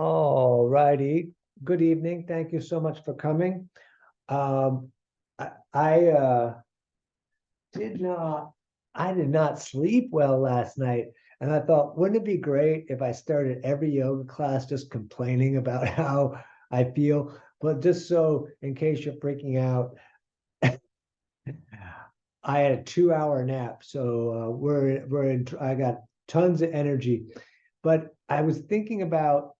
All righty. Good evening. Thank you so much for coming. Um, I did not I did not sleep well last night, and I thought, wouldn't it be great if I started every yoga class just complaining about how I feel? But just so in case you're freaking out, I had a 2 hour nap, so I got tons of energy. But I was thinking about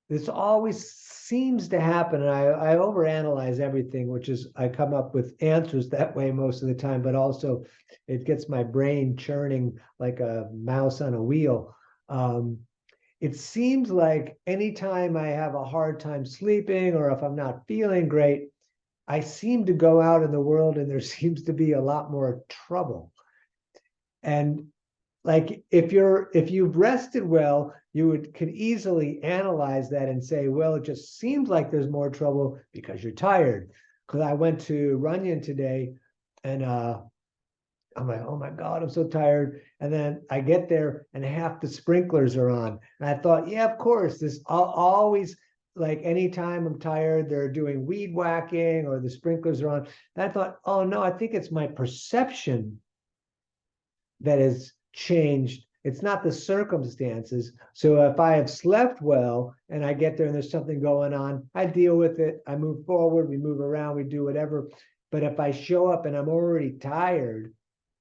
this always seems to happen, and I overanalyze everything, which is I come up with answers that way most of the time, but also it gets my brain churning like a mouse on a wheel. Um, it seems like anytime I have a hard time sleeping or if I'm not feeling great, I seem to go out in the world and there seems to be a lot more trouble. And like if you've rested well, you could easily analyze that and say, well, it just seems like there's more trouble because you're tired. Because I went to Runyon today, and I'm like, oh my God, I'm so tired. And then I get there and half the sprinklers are on. And I thought, yeah, of course, this always, like anytime I'm tired, they're doing weed whacking or the sprinklers are on. And I thought, oh no, I think it's my perception that has changed. It's not the circumstances. So if I have slept well and I get there and there's something going on, I deal with it. I move forward, we move around, we do whatever. But if I show up and I'm already tired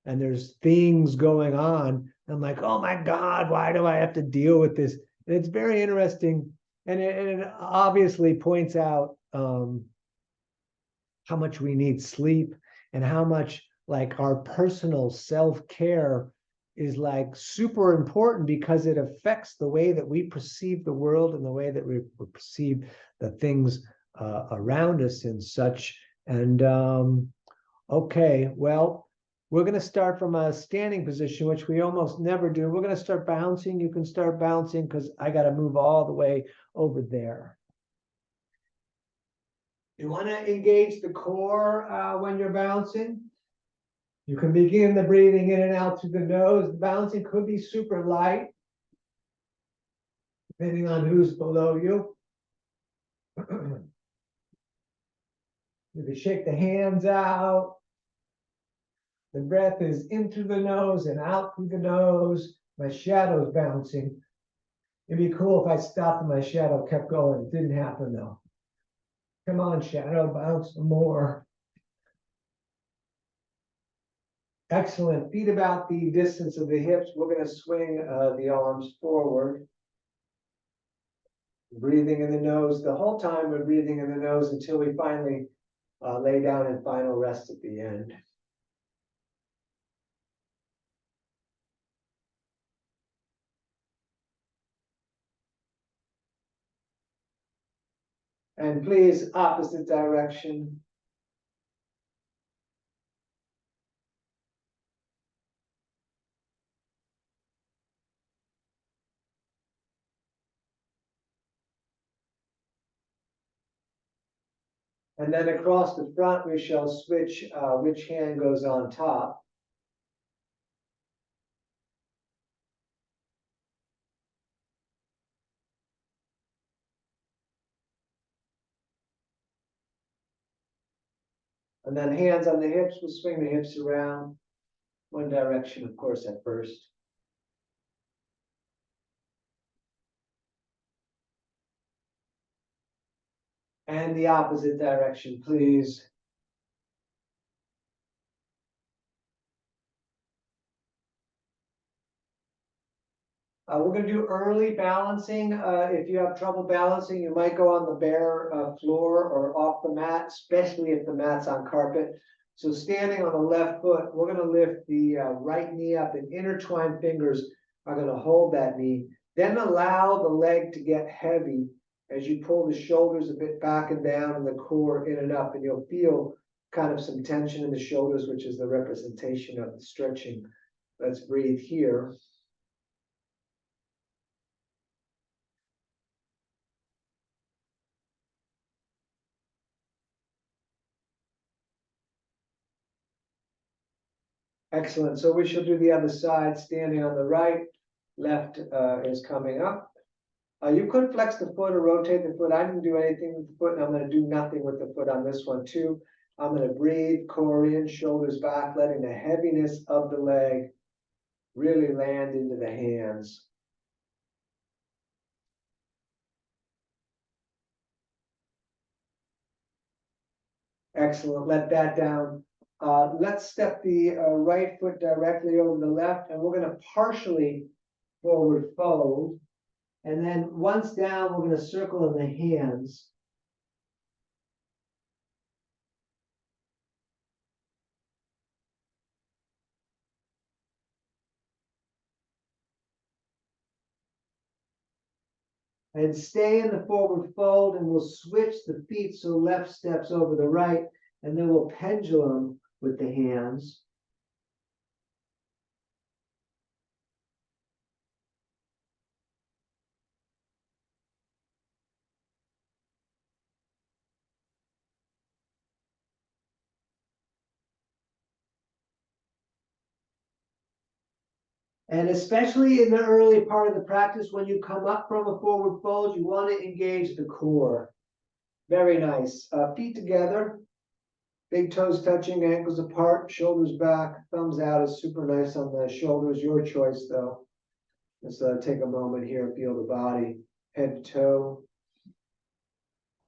and there's things going on, I'm like, oh my God, why do I have to deal with this? And it's very interesting. And it obviously points out how much we need sleep and how much like our personal self-care is like super important because it affects the way that we perceive the world and the way that we perceive the things around us and such. And okay, well, we're going to start from a standing position, which we almost never do. We're going to start bouncing. You can start bouncing because I got to move all the way over there. You want to engage the core when you're bouncing. You can begin the breathing in and out through the nose. The bouncing could be super light, depending on who's below you. You can shake the hands out. The breath is in through the nose and out through the nose. My shadow's bouncing. It'd be cool if I stopped and my shadow kept going. It didn't happen though. Come on, shadow, bounce some more. Excellent. Feet about the distance of the hips. We're going to swing the arms forward. Breathing in the nose. The whole time we're breathing in the nose until we finally lay down in final rest at the end. And please, opposite direction. And then across the front, we shall switch which hand goes on top. And then hands on the hips, we'll swing the hips around. One direction, of course, at first. And the opposite direction, please. We're going to do early balancing. If you have trouble balancing, you might go on the bare floor or off the mat, especially if the mat's on carpet. So standing on the left foot, we're going to lift the right knee up, and intertwined fingers are going to hold that knee. Then allow the leg to get heavy as you pull the shoulders a bit back and down and the core in and up, and you'll feel kind of some tension in the shoulders, which is the representation of the stretching. Let's breathe here. Excellent. So we shall do the other side, standing on the right. Left is coming up. You could flex the foot or rotate the foot. I didn't do anything with the foot, and I'm going to do nothing with the foot on this one too. I'm going to breathe, core in, shoulders back, letting the heaviness of the leg really land into the hands. Excellent, let that down. Let's step the right foot directly over the left, and we're going to partially forward fold. And then once down, we're going to circle in the hands. And stay in the forward fold, and we'll switch the feet so left steps over the right, and then we'll pendulum with the hands. And especially in the early part of the practice, when you come up from a forward fold, you want to engage the core. Very nice. Feet together, big toes touching, ankles apart, shoulders back, thumbs out is super nice on the shoulders. Your choice, though. Let's take a moment here and feel the body, head to toe.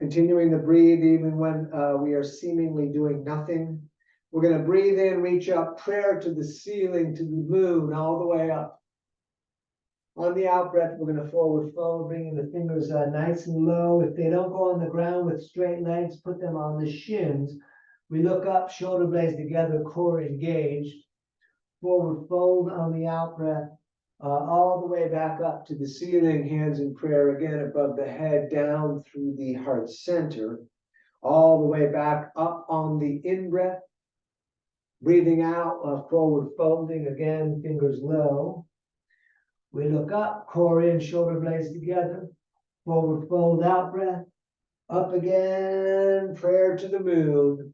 Continuing to breathe even when we are seemingly doing nothing. We're going to breathe in, reach up, prayer to the ceiling, to the moon, all the way up. On the out breath, we're going to forward fold, bringing the fingers nice and low. If they don't go on the ground with straight legs, put them on the shins. We look up, shoulder blades together, core engaged. Forward fold on the out breath, all the way back up to the ceiling, hands in prayer again above the head, down through the heart center, all the way back up on the in breath. Breathing out, forward folding again, fingers low. We look up, core in, shoulder blades together. Forward fold, out breath. Up again, prayer to the moon.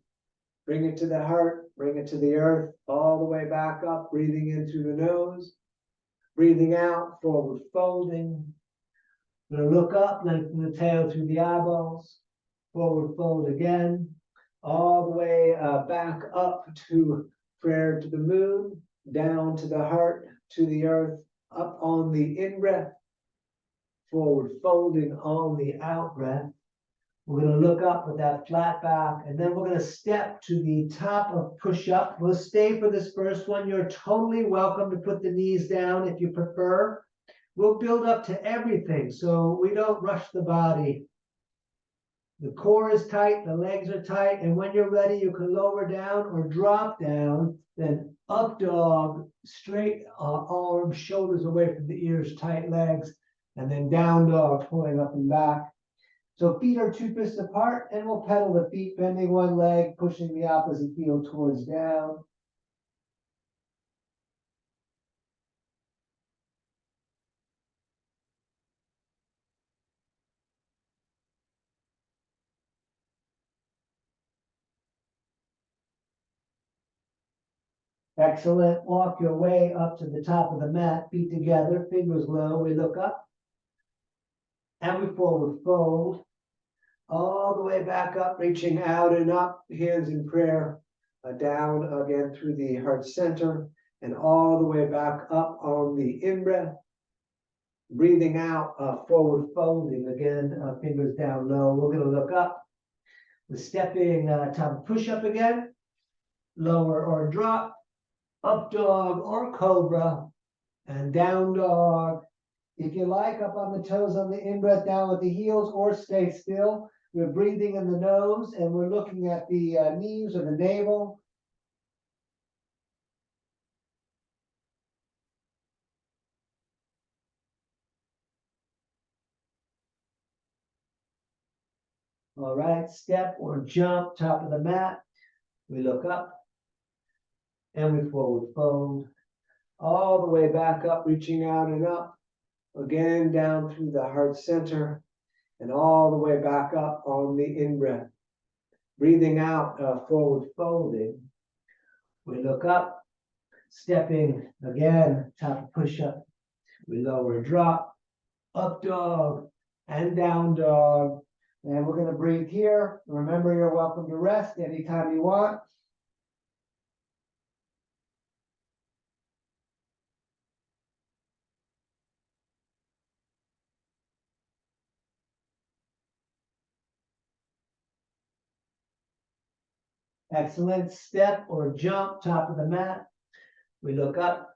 Bring it to the heart, bring it to the earth, all the way back up, breathing in through the nose. Breathing out, forward folding. We're going to look up, lengthen the tail through the eyeballs. Forward fold again. All the way back up to prayer to the moon, down to the heart, to the earth, up on the in-breath, forward folding on the out-breath. We're going to look up with that flat back, and then we're going to step to the top of push-up. We'll stay for this first one. You're totally welcome to put the knees down if you prefer. We'll build up to everything, so we don't rush the body. The core is tight, the legs are tight, and when you're ready, you can lower down or drop down, then up dog, straight arms, shoulders away from the ears, tight legs, and then down dog, pulling up and back. So feet are 2 fists apart, and we'll pedal the feet, bending one leg, pushing the opposite heel towards down. Excellent. Walk your way up to the top of the mat, feet together, fingers low. We look up and we forward fold. All the way back up, reaching out and up, hands in prayer, down again through the heart center, and all the way back up on the in-breath. Breathing out, forward folding, again, fingers down low. We're going to look up. We're stepping top push-up again, lower or drop. Up dog or cobra, and down dog. If you like, up on the toes on the in-breath, down with the heels, or stay still. We're breathing in the nose, and we're looking at the knees or the navel. All right, step or jump, top of the mat. We look up, and we forward fold. All the way back up, reaching out and up. Again, down through the heart center, and all the way back up on the in-breath. Breathing out, forward folding. We look up, stepping again, top of push-up. We lower, drop. up dog, and down dog. And we're going to breathe here. Remember, you're welcome to rest anytime you want. Excellent. Step or jump, top of the mat. We look up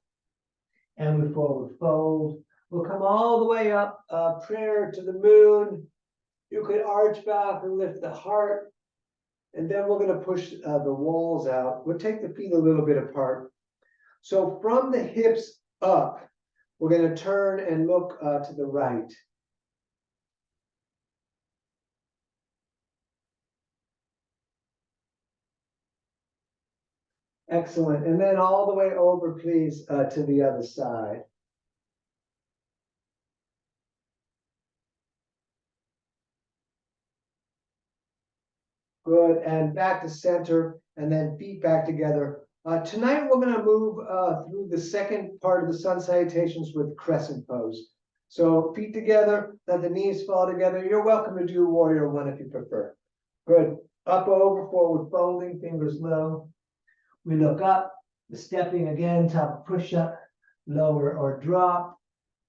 and we forward fold. We'll come all the way up, prayer to the moon. You could arch back and lift the heart. And then we're going to push the walls out. We'll take the feet a little bit apart. So from the hips up, we're going to turn and look to the right. Excellent. And then all the way over, please, to the other side. Good. And back to center, and then feet back together. Tonight, we're going to move through the second part of the sun salutations with crescent pose. So feet together, let the knees fall together. You're welcome to do warrior one if you prefer. Good. Up, over, forward folding, fingers low. We look up, stepping again, top push up, lower or drop,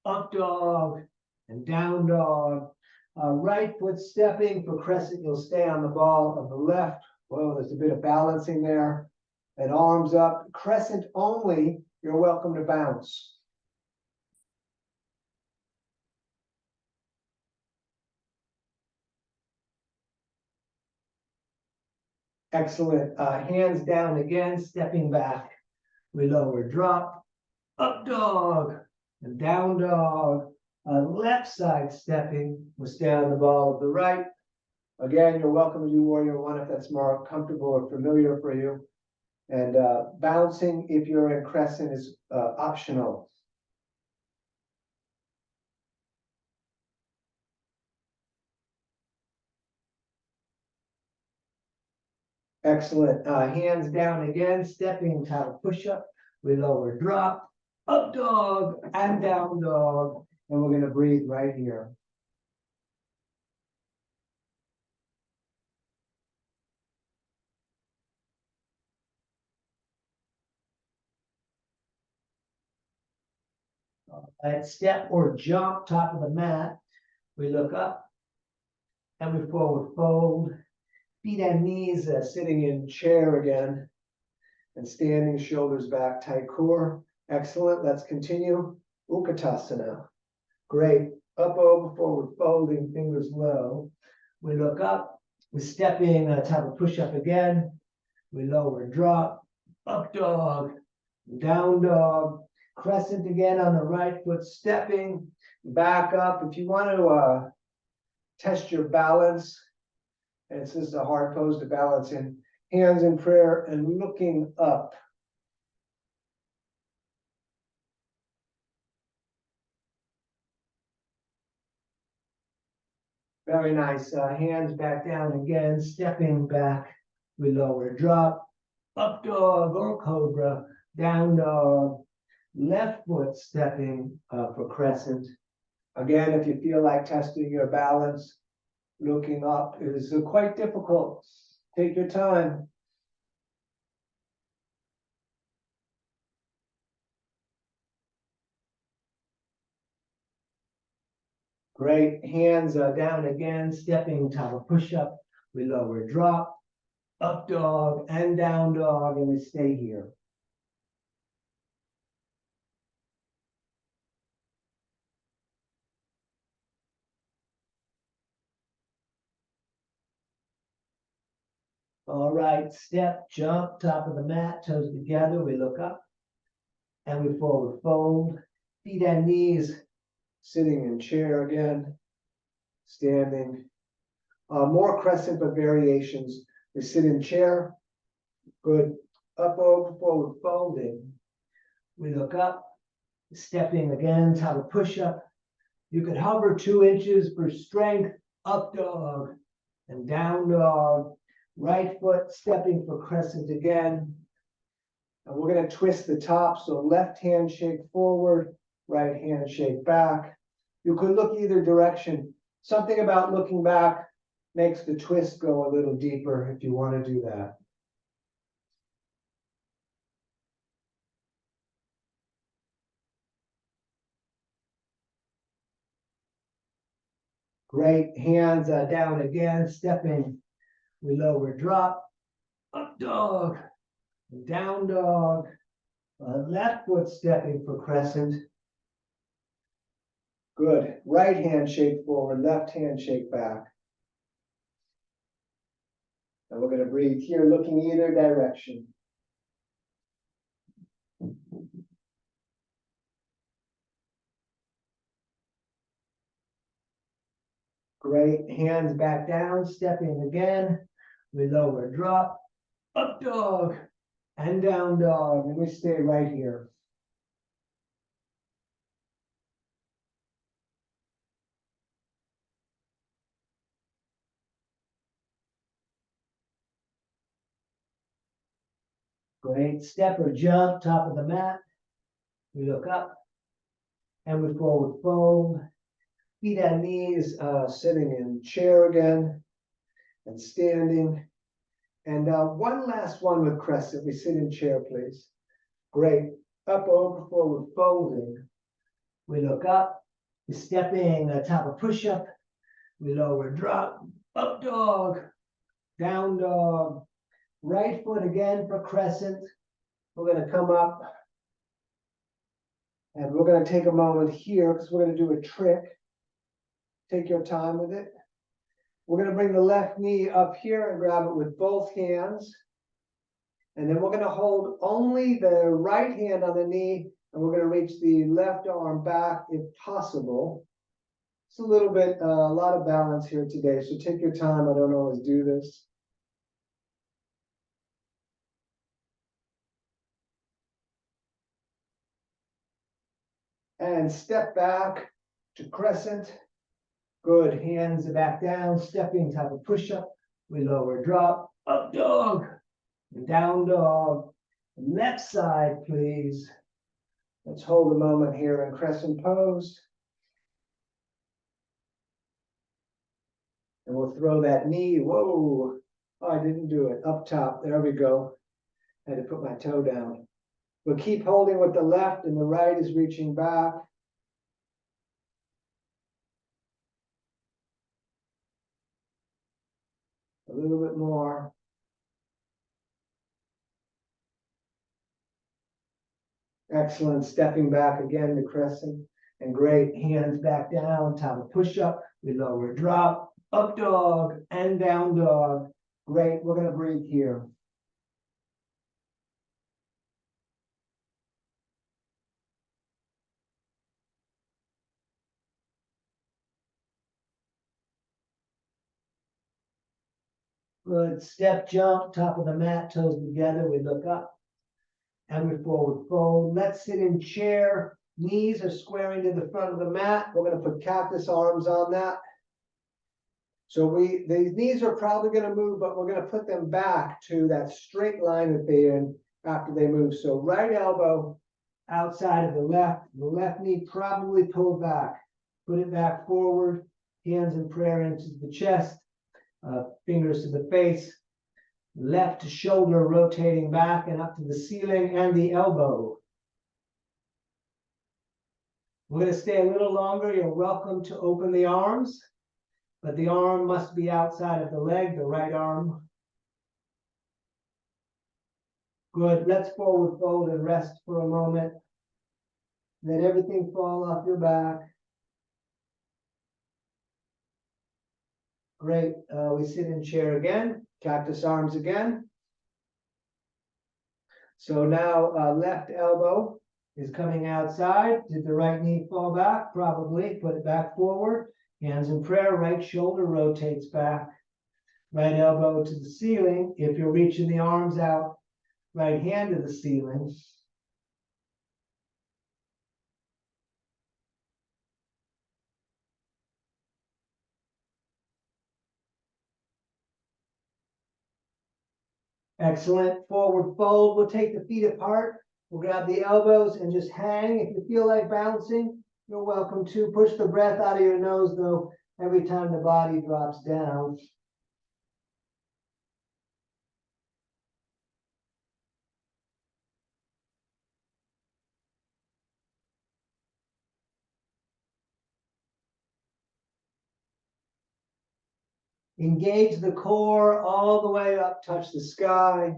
up dog, and down dog. Right foot stepping for crescent, you'll stay on the ball of the left. Well, there's a bit of balancing there. And arms up, crescent only, you're welcome to bounce. Excellent. Hands down again, stepping back. We lower, drop, up dog, and down dog. Left side stepping, we'll stay on the ball of the right. Again, you're welcome to do warrior one if that's more comfortable or familiar for you. And bouncing, if you're in crescent, is optional. Excellent. Hands down again, stepping top push-up. We lower, drop, up dog, and down dog. And we're going to breathe right here. At step or jump, top of the mat. We look up and we forward fold. Feet and knees sitting in chair again. And standing, shoulders back, tight core. Excellent. Let's continue. Utkatasana. Great. Up, over, forward folding, fingers low. We look up. We're stepping, top of push-up again. We lower, drop, up dog, down dog, crescent again on the right foot, stepping, back up. If you want to test your balance, and this is a hard pose to balance in, hands in prayer and looking up. Very nice. Hands back down again, stepping back. We lower, drop, up dog or cobra, down dog, left foot stepping for crescent. Again, if you feel like testing your balance, looking up is quite difficult. Take your time. Great. Hands down again, stepping top of push-up. We lower, drop, up dog and down dog, and we stay here. All right, step, jump, top of the mat, toes together. We look up and we forward fold. Feet and knees sitting in chair again, standing. More crescent, but variations. We sit in chair. Good. Up, over, forward folding. We look up, stepping again, top of push-up. You could hover 2 inches for strength, up dog and down dog. Right foot stepping for crescent again. And we're going to twist the top. So left hand shake forward, right hand shake back. You could look either direction. Something about looking back makes the twist go a little deeper if you want to do that. Great. Hands down again, stepping. We lower, drop, up dog, down dog, left foot stepping for crescent. Good. Right hand shake forward, left hand shake back. And we're going to breathe here, looking either direction. Great. Hands back down, stepping again. We lower, drop, up dog, and down dog. And we stay right here. Great. Step or jump, top of the mat. We look up and we forward fold. Feet and knees, sitting in chair again and standing. And one last one with crescent. We sit in chair, please. Great. Up, over, forward, folding. We look up. We're stepping top of push-up. We lower, drop, up dog, down dog. Right foot again for crescent. We're going to come up. And we're going to take a moment here because we're going to do a trick. Take your time with it. We're going to bring the left knee up here and grab it with both hands. And then we're going to hold only the right hand on the knee, and we're going to reach the left arm back if possible. It's a little bit, a lot of balance here today, so take your time. I don't always do this. And step back to crescent. Good. Hands back down, stepping type of push-up. We lower, drop, up dog, down dog. Left side, please. Let's hold a moment here in crescent pose. And we'll throw that knee. Whoa. Oh, I didn't do it. Up top. There we go. I had to put my toe down. We'll keep holding with the left, and the right is reaching back. A little bit more. Excellent. Stepping back again to crescent. And great. Hands back down. Top of push-up. We lower, drop, up dog, and down dog. Great. We're going to breathe here. Good. Step, jump, top of the mat, toes together. We look up and we forward fold. Let's sit in chair. Knees are squaring to the front of the mat. We're going to put cactus arms on that. So the knees are probably going to move, but we're going to put them back to that straight line that they're in after they move. So right elbow outside of the left knee probably pulled back. Put it back forward, hands in prayer into the chest. Fingers to the face, left shoulder rotating back and up to the ceiling and the elbow. We're going to stay a little longer. You're welcome to open the arms, but the arm must be outside of the leg, the right arm. Good. Let's forward fold and rest for a moment. Let everything fall off your back. Great. We sit in chair again, cactus arms again. So now left elbow is coming outside. Did the right knee fall back? Probably. Put it back forward. Hands in prayer. Right shoulder rotates back. Right elbow to the ceiling. If you're reaching the arms out, right hand to the ceiling. Excellent. Forward fold. We'll take the feet apart. We'll grab the elbows and just hang. If you feel like bouncing, You're welcome to. Push the breath out of your nose, though, every time the body drops down. Engage the core all the way up, touch the sky,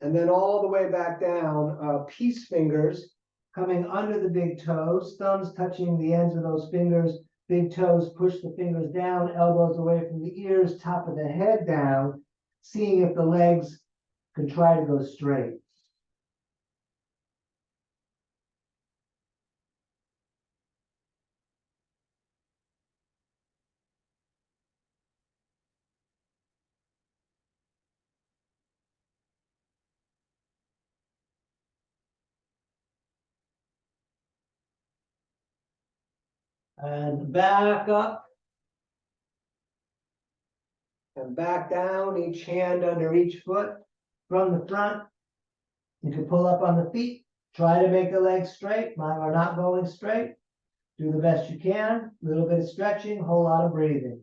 and then all the way back down. Peace fingers coming under the big toes, thumbs touching the ends of those fingers, big toes push the fingers down, elbows away from the ears, top of the head down, seeing if the legs can try to go straight. And back up and back down, each hand under each foot from the front. You can pull up on the feet, try to make the legs straight. Mine are not going straight. Do the best you can, a little bit of stretching, a whole lot of breathing.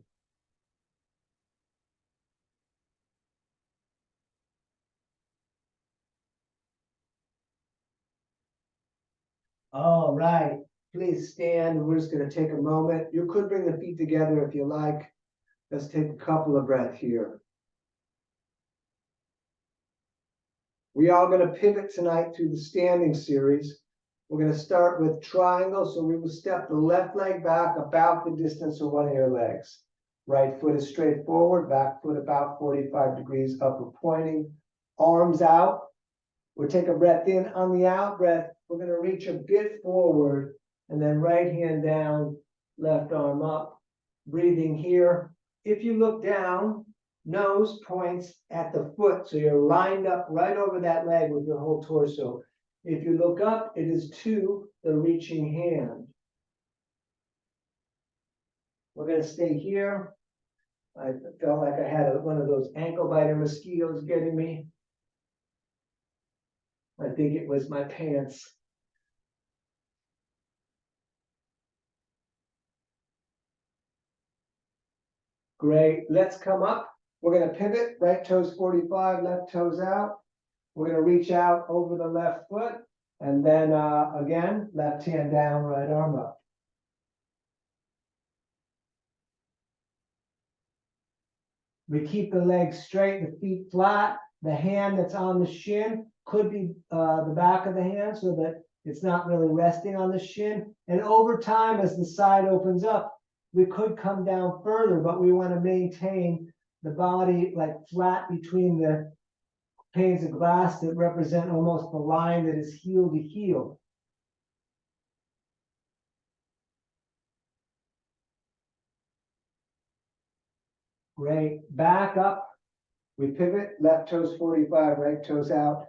All right, please stand. We're just going to take a moment. You could bring the feet together if you like. Let's take a couple of breaths here. We are going to pivot tonight to the standing series. We're going to start with triangle. So we will step the left leg back about the distance of one of your legs. Right foot is straight forward, back foot about 45 degrees upward pointing, arms out. We'll take a breath in. On the out breath, we're going to reach a bit forward and then right hand down, left arm up. Breathing here. If you look down, nose points at the foot, so you're lined up right over that leg with your whole torso. If you look up, it is to the reaching hand. We're going to stay here. I felt like I had one of those ankle biter mosquitoes getting me. I think it was my pants. Great. Let's come up. We're going to pivot. Right toes 45, left toes out. We're going to reach out over the left foot. And then again, left hand down, right arm up. We keep the legs straight, the feet flat. The hand that's on the shin could be the back of the hand so that it's not really resting on the shin. And over time, as the side opens up, we could come down further, but we want to maintain the body like flat between the panes of glass that represent almost the line that is heel to heel. Great. Back up. We pivot, left toes 45, right toes out.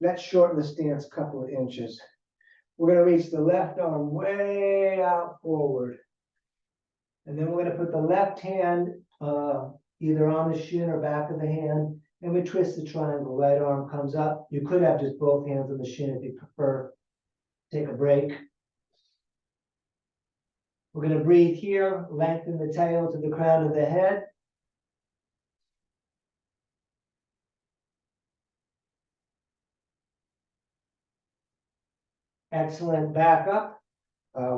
Let's shorten the stance a couple of inches. We're going to reach the left arm way out forward. And then we're going to put the left hand either on the shin or back of the hand. And we twist the triangle. Right arm comes up. You could have just both hands on the shin if you prefer. Take a break. We're going to breathe here. Lengthen the tail to the crown of the head. Excellent. Back up.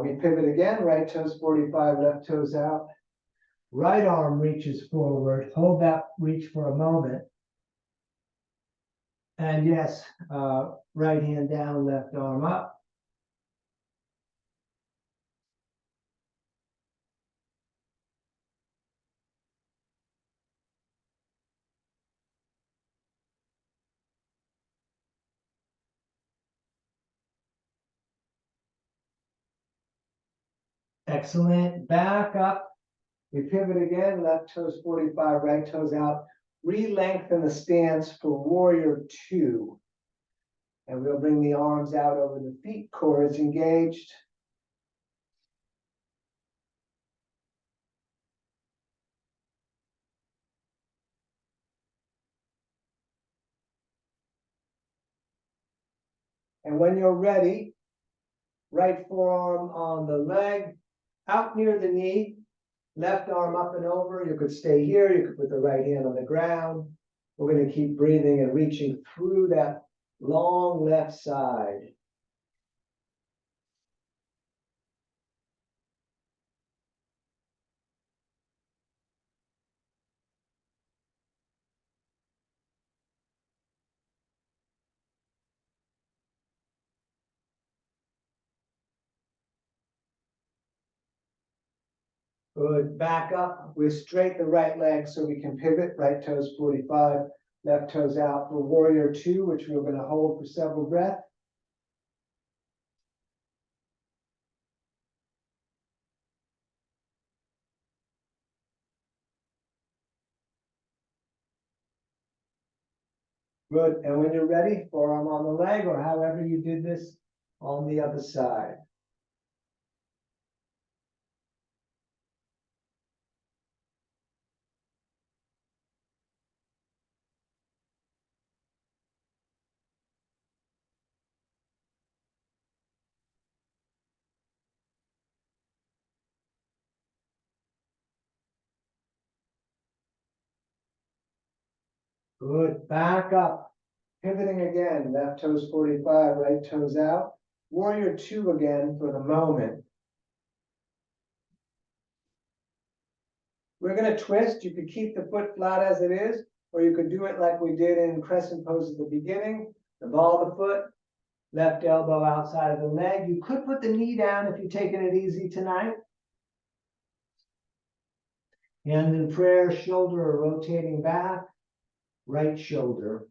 We pivot again. Right toes 45, left toes out. Right arm reaches forward. Hold that reach for a moment. And yes, right hand down, left arm up. Excellent. Back up. We pivot again. Left toes 45, right toes out. Re-lengthen the stance for warrior two. And we'll bring the arms out over the feet. Core is engaged. And when you're ready, Right forearm on the leg, out near the knee, left arm up and over. You could stay here. You could put the right hand on the ground. We're going to keep breathing and reaching through that long left side. Good. Back up. We straight the right leg so we can pivot. Right toes 45, left toes out for warrior two, which we're going to hold for several breaths. Good. And when you're ready, forearm on the leg or however you did this on the other side. Good. Back up. Pivoting again. Left toes 45, right toes out. Warrior two again for the moment. We're going to twist. You could keep the foot flat as it is, or you could do it like we did in crescent pose at the beginning. The ball of the foot, left elbow outside of the leg. You could put the knee down if you're taking it easy tonight. Hand in prayer, shoulder or rotating back, right shoulder.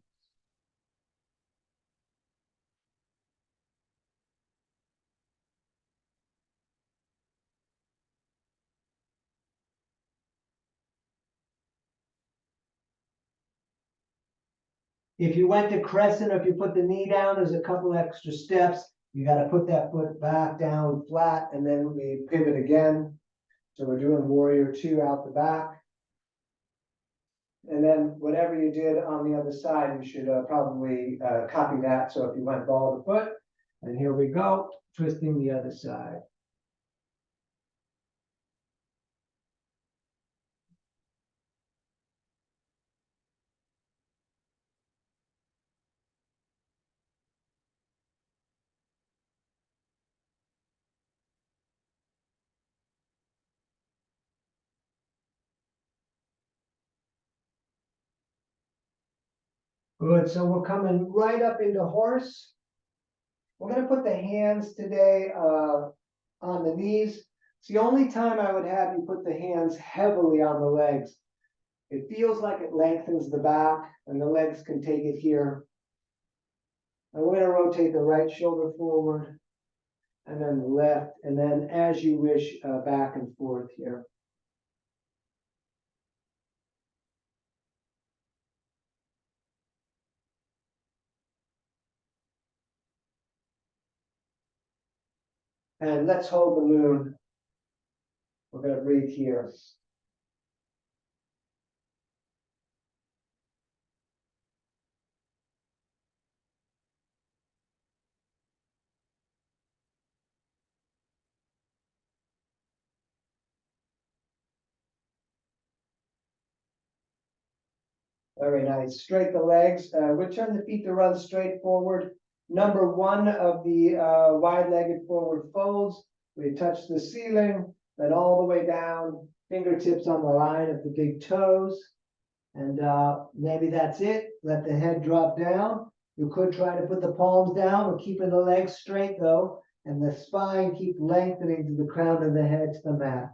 If you went to crescent, or if you put the knee down, there's a couple extra steps. You got to put that foot back down flat, and then we pivot again. So we're doing warrior two out the back. And then whatever you did on the other side, you should probably copy that. So if you went ball of the foot, and here we go, twisting the other side. Good, so we're coming right up into horse. We're gonna put the hands today on the knees. It's the only time I would have you put the hands heavily on the legs. It feels like it lengthens the back, and the legs can take it here. And we're gonna rotate the right shoulder forward, and then the left, and then as you wish, back and forth here. And let's hold the moon. We're gonna breathe here. Very nice. Straight the legs. We'll turn the feet to run straight forward. Number one of the wide-legged forward folds. We touch the ceiling, then all the way down, fingertips on the line of the big toes. And maybe that's it. Let the head drop down. You could try to put the palms down. We're keeping the legs straight though, and the spine keep lengthening to the crown of the head to the mat.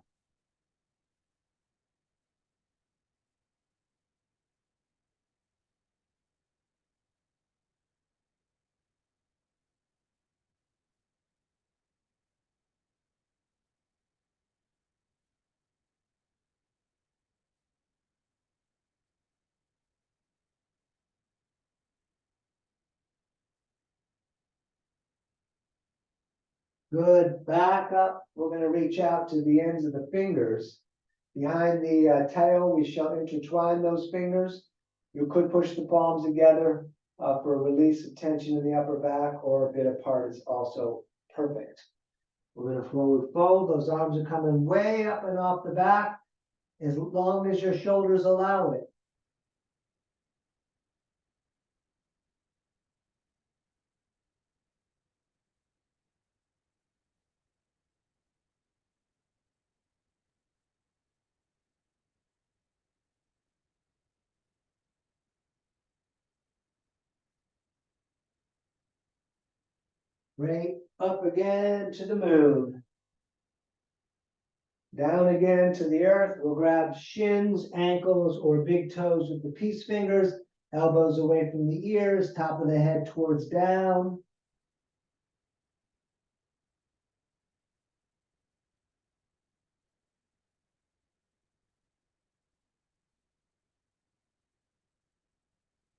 Good. Back up. We're going to reach out to the ends of the fingers. Behind the tail, we shall intertwine those fingers. You could push the palms together for a release of tension in the upper back, or a bit apart is also perfect. We're gonna forward fold. Those arms are coming way up and off the back, as long as your shoulders allow it. Right up again to the moon. Down again to the earth. We'll grab shins, ankles, or big toes with the peace fingers. Elbows away from the ears, top of the head towards down.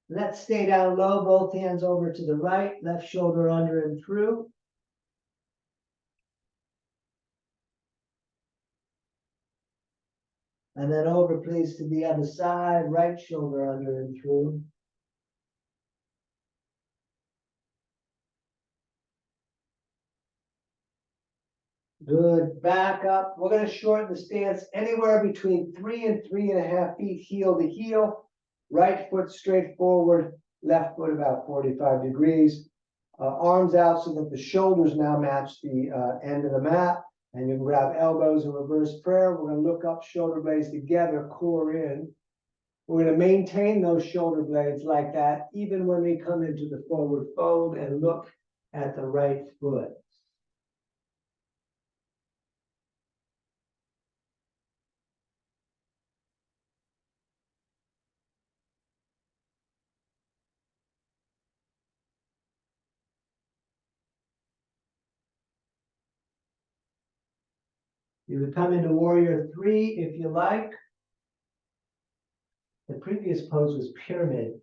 Let's stay down low, both hands over to the right, left shoulder under and through. And then over, please, to the other side, right shoulder under and through. Good, back up. We're gonna shorten the stance anywhere between 3 and 3.5 feet, heel to heel. Right foot straight forward, left foot about 45 degrees. Arms out so that the shoulders now match the end of the mat. And you can grab elbows in reverse prayer. We're gonna look up, shoulder blades together, core in. We're gonna maintain those shoulder blades like that, even when we come into the forward fold and look at the right foot. You would come into warrior 3 if you like. The previous pose was pyramid.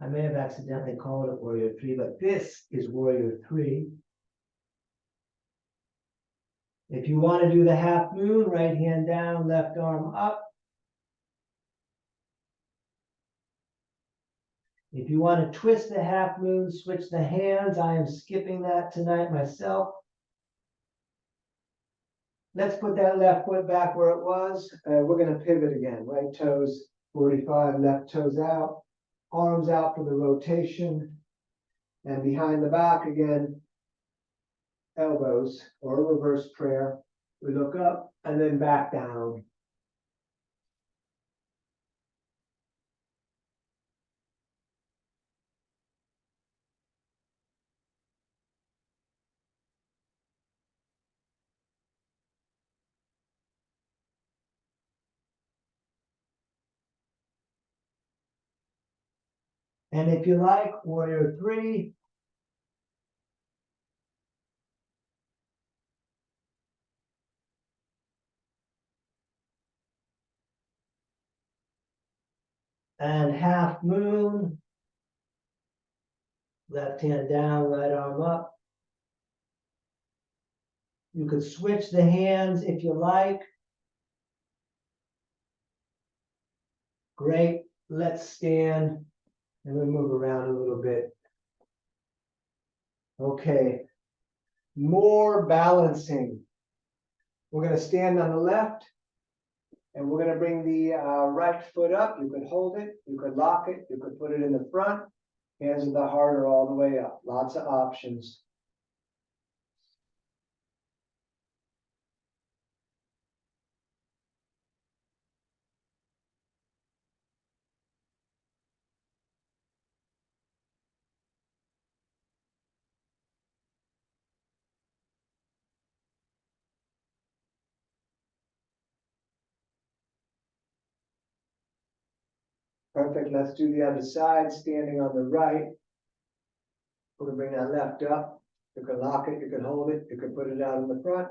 I may have accidentally called it warrior 3, but this is warrior 3. If you want to do the half moon, right hand down, left arm up. If you want to twist the half moon, switch the hands. I am skipping that tonight myself. Let's put that left foot back where it was. We're going to pivot again. Right toes 45, left toes out. Arms out for the rotation. And behind the back again, elbows or a reverse prayer. We look up and then back down. And if you like, warrior 3. And half moon. Left hand down, right arm up. You could switch the hands if you like. Great. Let's stand and we move around a little bit. Okay. More balancing. We're going to stand on the left and we're going to bring the right foot up. You could hold it, you could lock it, you could put it in the front. Hands of the heart are all the way up. Lots of options. Perfect. Let's do the other side, standing on the right. We're going to bring that left up. You can lock it, you can hold it, you can put it out in the front.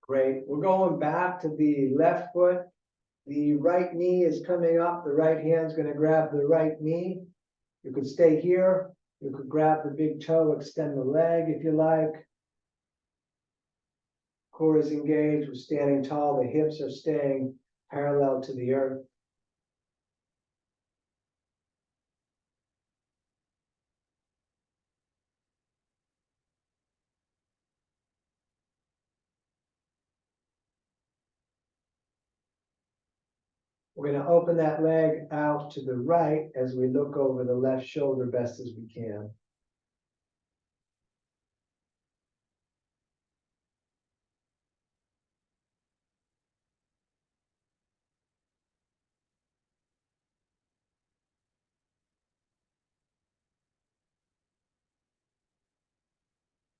Great. We're going back to the left foot. The right knee is coming up. The right hand's going to grab the right knee. You could stay here. You could grab the big toe, extend the leg if you like. Core is engaged. We're standing tall. The hips are staying parallel to the earth. We're going to open that leg out to the right as we look over the left shoulder best as we can.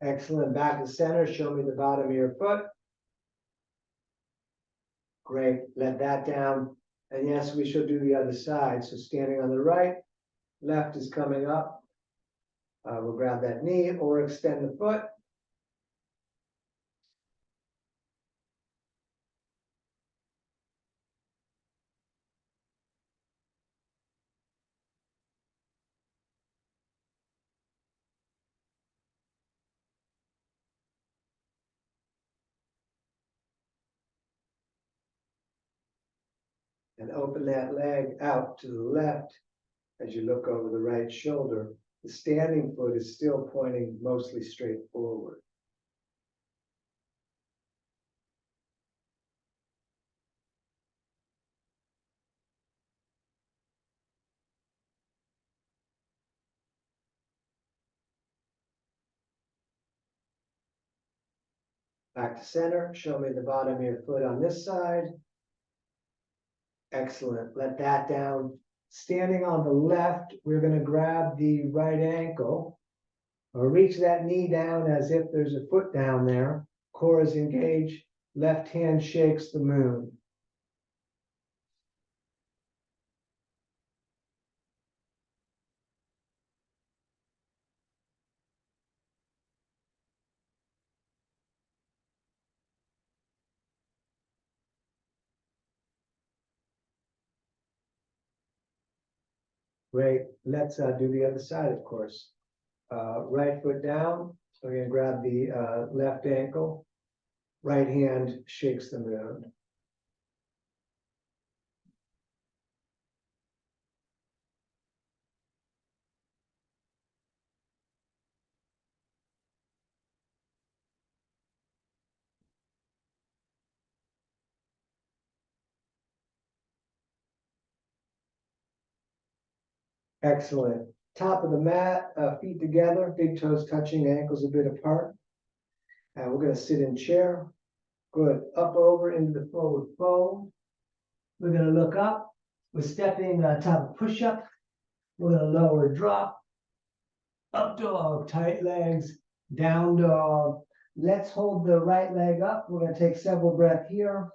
Excellent. Back to center. Show me the bottom of your foot. Great. Let that down. And yes, we should do the other side. So standing on the right, left is coming up. We'll grab that knee or extend the foot. And open that leg out to the left as you look over the right shoulder. The standing foot is still pointing mostly straight forward. Back to center. Show me the bottom of your foot on this side. Excellent. Let that down. Standing on the left, we're going to grab the right ankle or reach that knee down as if there's a foot down there. Core is engaged. Left hand shakes the moon. Great. Let's do the other side, of course. Right foot down. So we're going to grab the left ankle. Right hand shakes the moon. Excellent. Top of the mat, feet together, big toes touching, ankles a bit apart. And we're going to sit in chair. Good. Up over into the forward fold. We're going to look up. We're stepping top of push-up. We're going to lower drop. Up dog, tight legs. Down dog. Let's hold the right leg up. We're going to take several breaths here.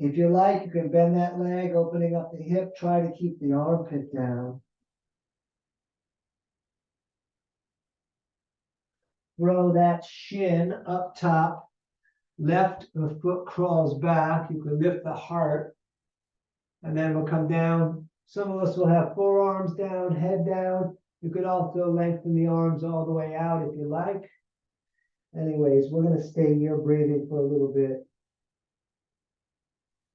If you like, you can bend that leg, opening up the hip. Try to keep the armpit down. Throw that shin up top. Left, the foot crawls back. You can lift the heart. And then we'll come down. Some of us will have forearms down, head down. You could also lengthen the arms all the way out if you like. Anyways, we're going to stay here breathing for a little bit.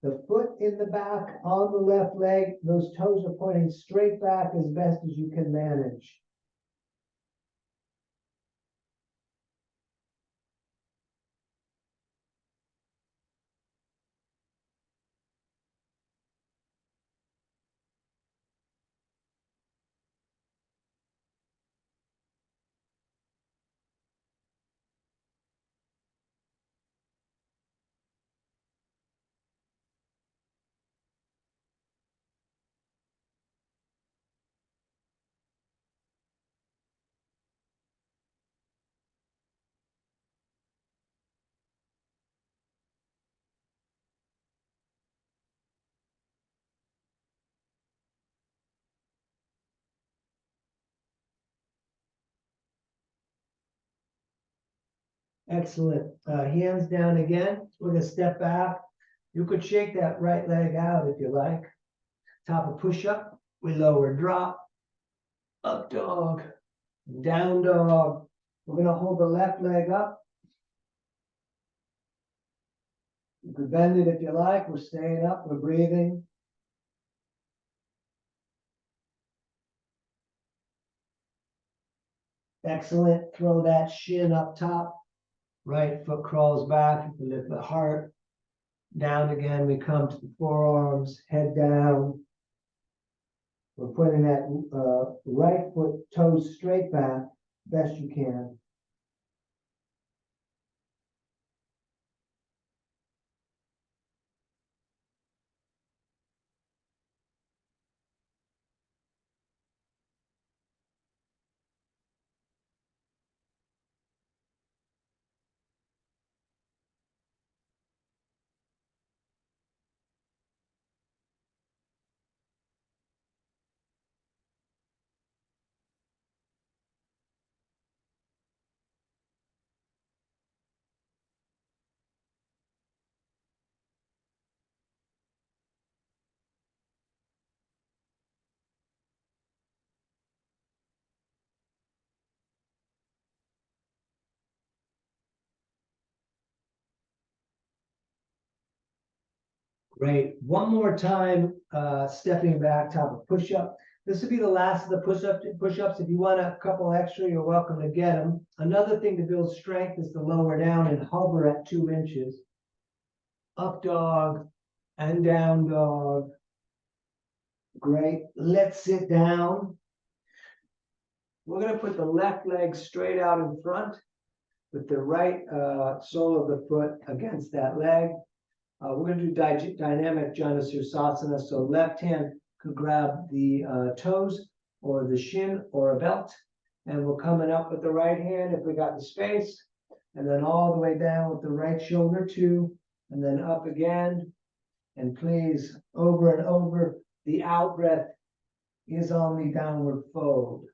The foot in the back on the left leg, those toes are pointing straight back as best as you can manage. Excellent. Hands down again. We're gonna step back. You could shake that right leg out if you like. Top of push-up, we lower drop, up dog, down dog. We're gonna hold the left leg up. You could bend it if you like. We're staying up, we're breathing. Excellent. Throw that shin up top. Right foot crawls back. You can lift the heart. Down again, we come to the forearms, head down. We're putting that right foot toes straight back, best you can. Great. One more time, stepping back, top of push-up. This will be the last of the push-ups. If you want a couple extra, you're welcome to get them. Another thing to build strength is to lower down and hover at 2 inches. Up dog and down dog. Great. Let's sit down. We're going to put the left leg straight out in front with the right sole of the foot against that leg. We're going to do dynamic Janusirasana. So left hand could grab the toes or the shin or a belt. And we're coming up with the right hand if we got the space. And then all the way down with the right shoulder too. And then up again. And please, over and over, the out breath is on the downward fold.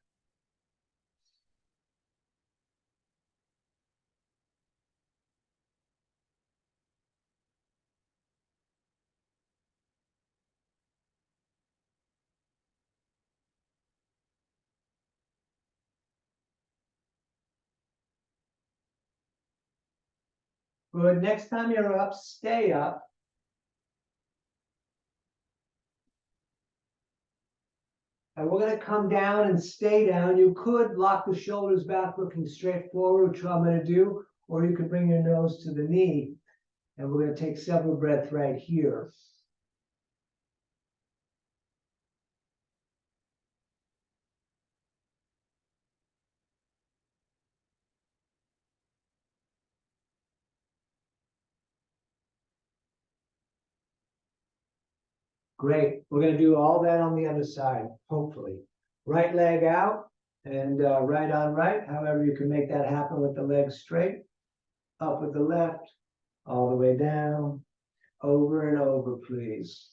Good. Next time you're up, stay up. And we're going to come down and stay down. You could lock the shoulders back, looking straight forward, which I'm going to do, or you could bring your nose to the knee. And we're going to take several breaths right here. Great. We're going to do all that on the other side, hopefully. Right leg out and right on right. However, you can make that happen with the legs straight. Up with the left, all the way down, over and over, please.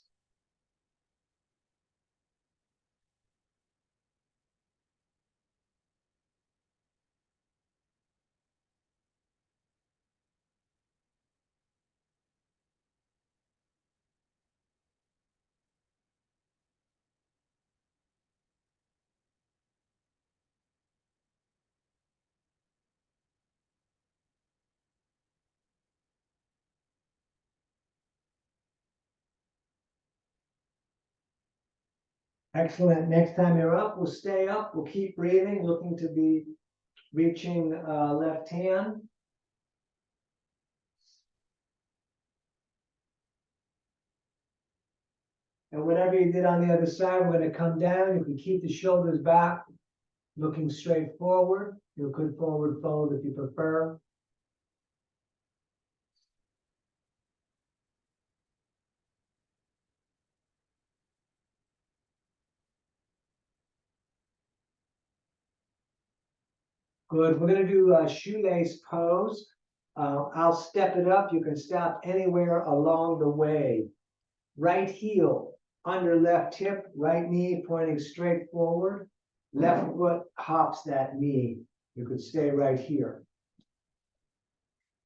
Excellent. Next time you're up, we'll stay up. We'll keep breathing, looking to be reaching left hand. And whatever you did on the other side, we're going to come down. You can keep the shoulders back, looking straight forward. You could forward fold if you prefer. Good. We're going to do a shoelace pose. I'll step it up. You can stop anywhere along the way. Right heel under left hip, right knee pointing straight forward. Left foot hops that knee. You could stay right here.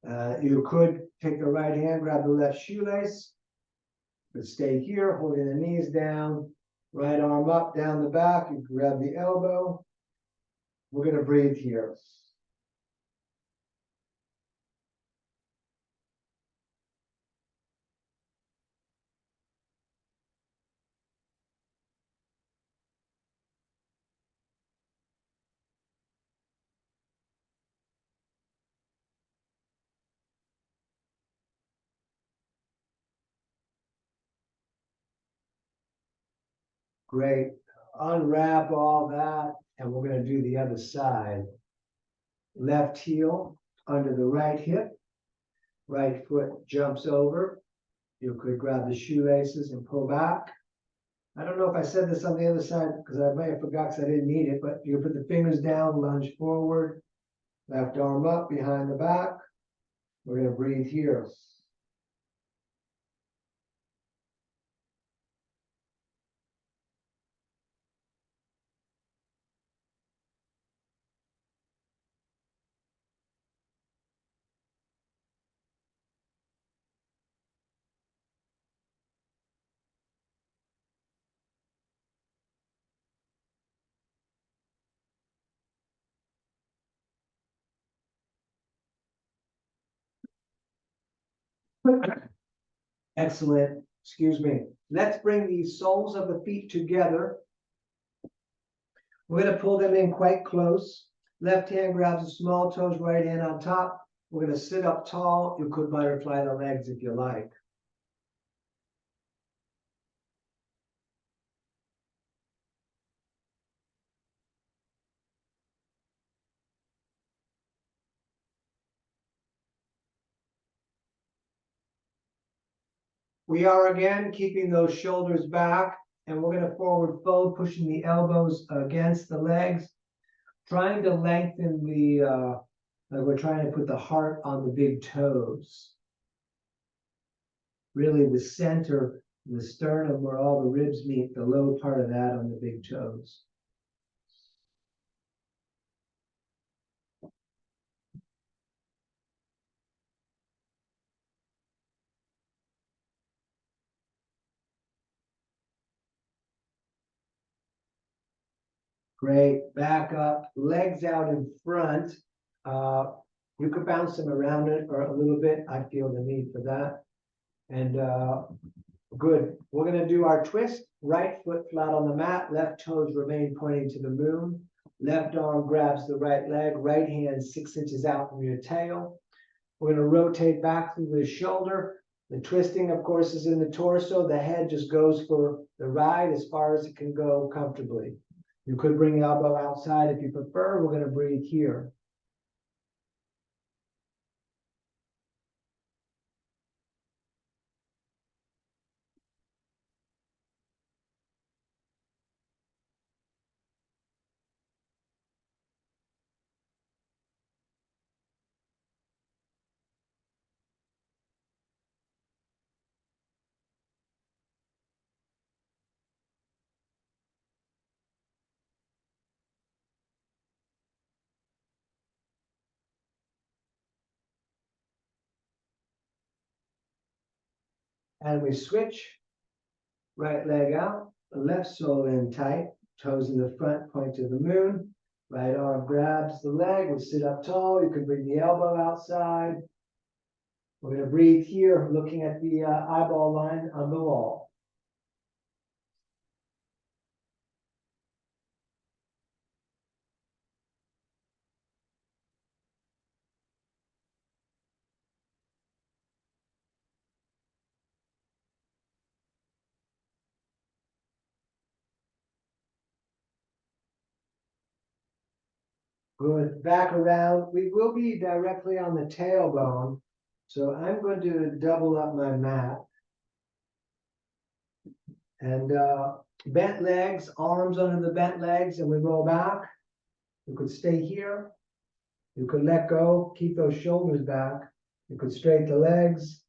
You could take the right hand, grab the left shoelace, but stay here, holding the knees down, right arm up, down the back, you grab the elbow. We're gonna breathe here. Great. Unwrap all that, and we're gonna do the other side. Left heel under the right hip, right foot jumps over. You could grab the shoelaces and pull back. I don't know if I said this on the other side because I may have forgot because I didn't need it, but you put the fingers down, lunge forward, left arm up behind the back. We're gonna breathe here. Excellent. Excuse me. Let's bring the soles of the feet together. We're going to pull them in quite close. Left hand grabs the small toes, right hand on top. We're going to sit up tall. You could butterfly the legs if you like. We are again keeping those shoulders back, and we're going to forward fold, pushing the elbows against the legs, trying to lengthen like we're trying to put the heart on the big toes. Really the center, the sternum where all the ribs meet, the low part of that on the big toes. Great, back up, legs out in front. You could bounce them around it or a little bit. I feel the need for that. And good. We're gonna do our twist. Right foot flat on the mat, left toes remain pointing to the moon. Left arm grabs the right leg, right hand 6 inches out from your tail. We're gonna rotate back through the shoulder. The twisting, of course, is in the torso. The head just goes for the ride as far as it can go comfortably. You could bring the elbow outside if you prefer. We're going to breathe here. And we switch. Right leg out, left sole in tight, toes in the front, point to the moon. Right arm grabs the leg. We sit up tall. You can bring the elbow outside. We're going to breathe here, looking at the eyeball line on the wall. Good. Back around. We will be directly on the tailbone. So I'm going to double up my mat. And bent legs, arms under the bent legs, and we roll back. You could stay here. You could let go, keep those shoulders back. You could straighten the legs,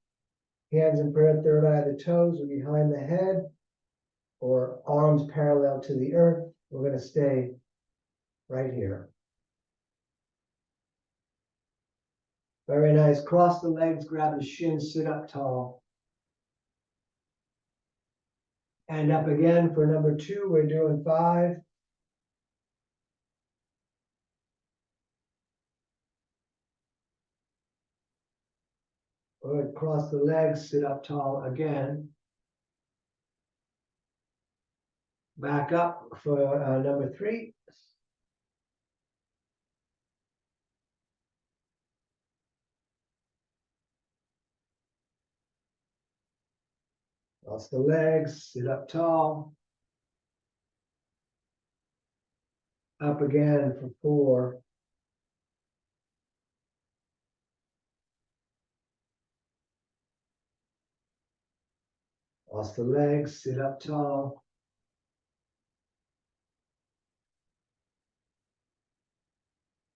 hands in front, third eye of the toes or behind the head, or arms parallel to the earth. We're going to stay right here. Very nice. Cross the legs, grab the shins, sit up tall. And up again for number 2. We're doing 5. Good. Cross the legs, sit up tall again. Back up for number 3. Cross the legs, sit up tall. Up again for 4. Cross the legs, sit up tall.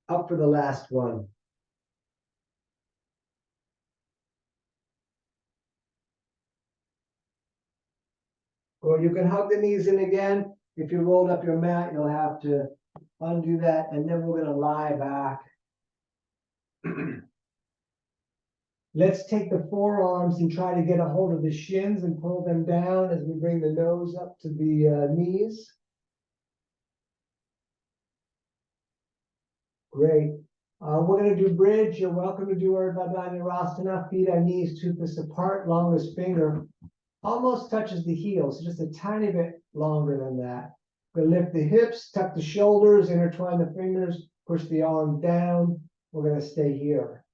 Up for the last one. Or you can hug the knees in again. If you rolled up your mat, you'll have to undo that, and then we're going to lie back. Let's take the forearms and try to get a hold of the shins and pull them down as we bring the nose up to the knees. Great. We're going to do bridge. You're welcome to do Urdhva Dhanurasana. Feet on knees, toothless apart, longest finger almost touches the heels, just a tiny bit longer than that. We're going to lift the hips, tuck the shoulders, intertwine the fingers, push the arm down. We're going to stay here.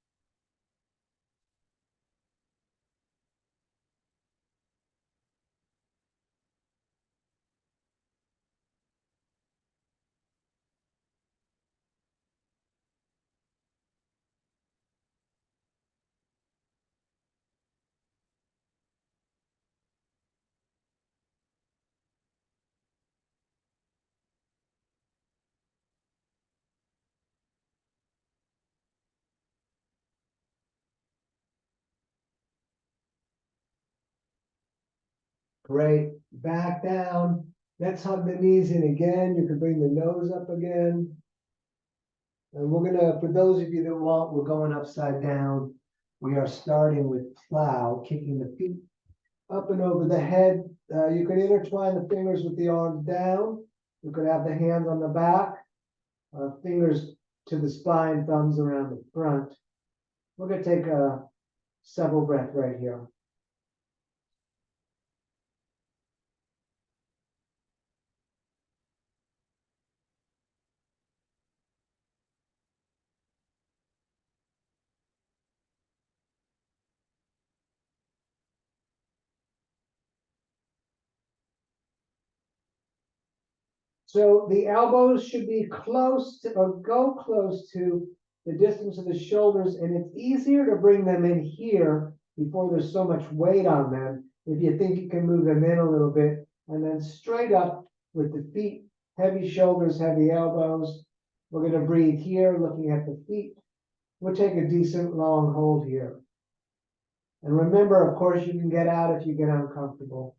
Great. Back down. Let's hug the knees in again. You can bring the nose up again. And we're going to, for those of you that want, we're going upside down. We are starting with plow, kicking the feet up and over the head. You can intertwine the fingers with the arms down. You could have the hands on the back, fingers to the spine, thumbs around the front. We're going to take several breaths right here. So the elbows should be close to, or go close to the distance of the shoulders, and it's easier to bring them in here before there's so much weight on them. If you think you can move them in a little bit, and then straight up with the feet, heavy shoulders, heavy elbows. We're going to breathe here, looking at the feet. We'll take a decent long hold here. And remember, of course, you can get out if you get uncomfortable.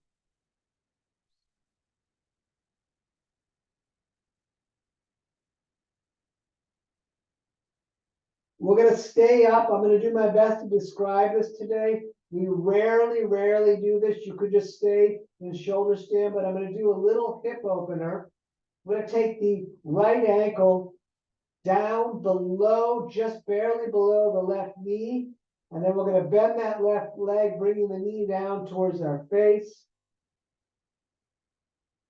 We're going to stay up. I'm going to do my best to describe this today. We rarely do this. You could just stay in shoulder stand, but I'm going to do a little hip opener. We're going to take the right ankle down below, just barely below the left knee. And then we're going to bend that left leg, bringing the knee down towards our face.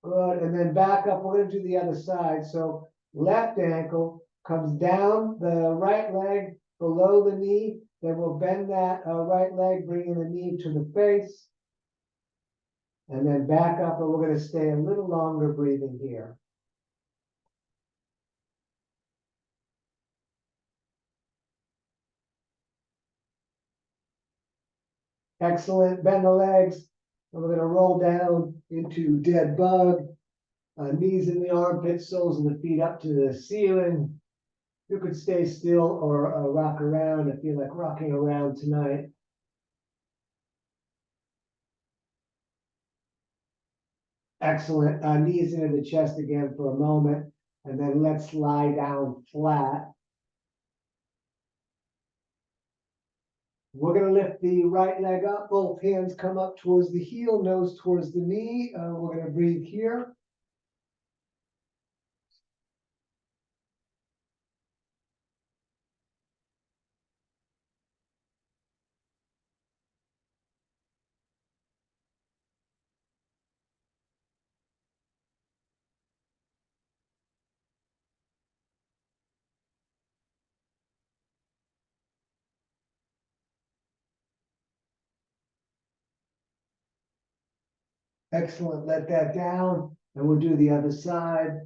Good. And then back up. We're going to do the other side. So left ankle comes down the right leg below the knee. Then we'll bend that right leg, bringing the knee to the face. And then back up, and we're going to stay a little longer breathing here. Excellent. Bend the legs. And we're going to roll down into dead bug. Knees in the armpits, soles of the feet up to the ceiling. You could stay still or rock around. I feel like rocking around tonight. Excellent. Knees into the chest again for a moment. And then let's lie down flat. We're gonna lift the right leg up, both hands come up towards the heel, nose towards the knee. We're gonna breathe here. Excellent, let that down, and we'll do the other side.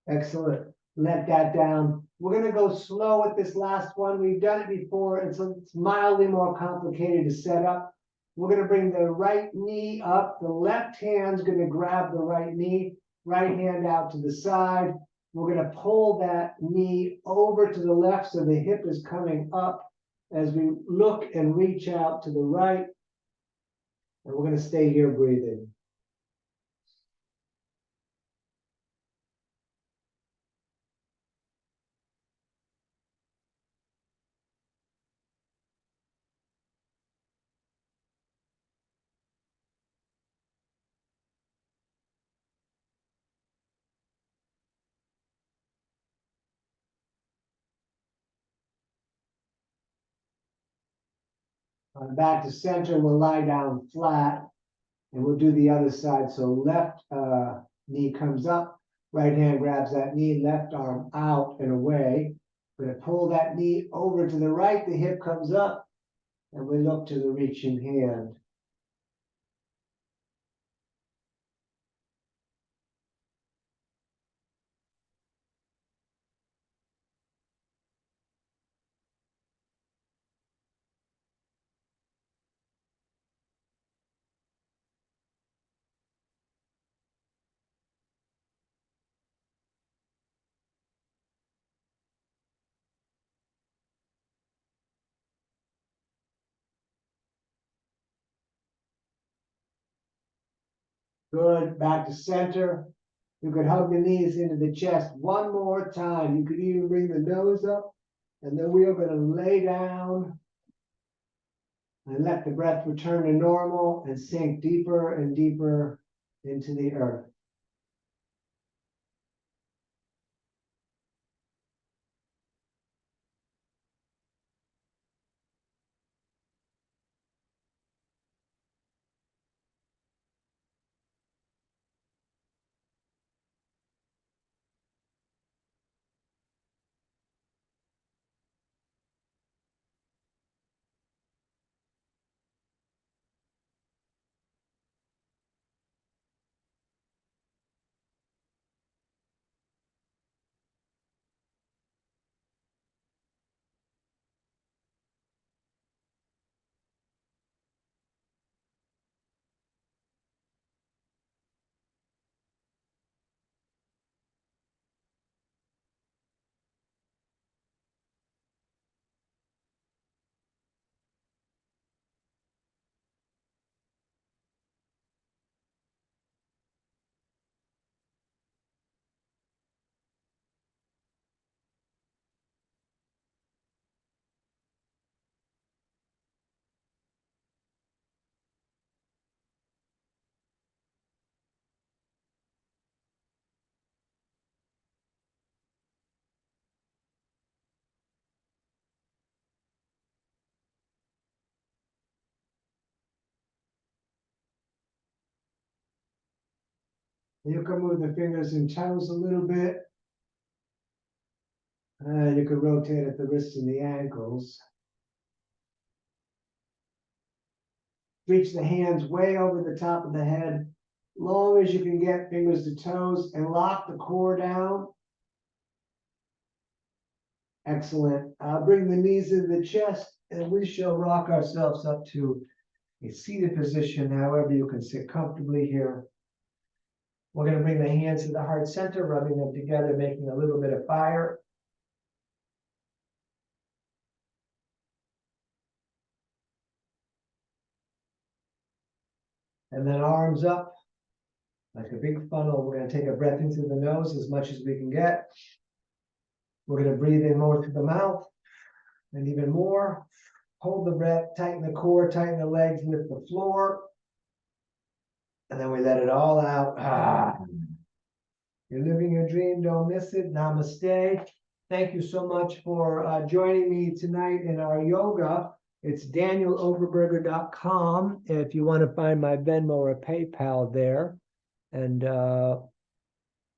Excellent. Let that down. We're gonna go slow with this last one. We've done it before, and so it's mildly more complicated to set up. We're gonna bring the right knee up. The left hand's gonna grab the right knee, right hand out to the side. We're gonna pull that knee over to the left so the hip is coming up as we look and reach out to the right. And we're gonna stay here breathing. Back to center, we'll lie down flat. And we'll do the other side. So left knee comes up, right hand grabs that knee, left arm out and away. We're gonna pull that knee over to the right, the hip comes up, and we look to the reaching hand. Good, back to center. You could hug the knees into the chest one more time. You could even bring the nose up, and then we are gonna lay down and let the breath return to normal and sink deeper and deeper into the earth. You can move the fingers and toes a little bit. You can rotate at the wrists and the ankles. Reach the hands way over the top of the head, long as you can get, fingers to toes, and lock the core down. Excellent. Bring the knees into the chest, and we shall rock ourselves up to a seated position, however you can sit comfortably here. We're going to bring the hands to the heart center, rubbing them together, making a little bit of fire. And then arms up like a big funnel. We're going to take a breath in through the nose as much as we can get. We're going to breathe in more through the mouth and even more. Hold the breath, tighten the core, tighten the legs, lift the floor. And then we let it all out. You're living your dream. Don't miss it. Namaste. Thank you so much for joining me tonight in our yoga. It's danieloverberger.com if you want to find my Venmo or PayPal there. And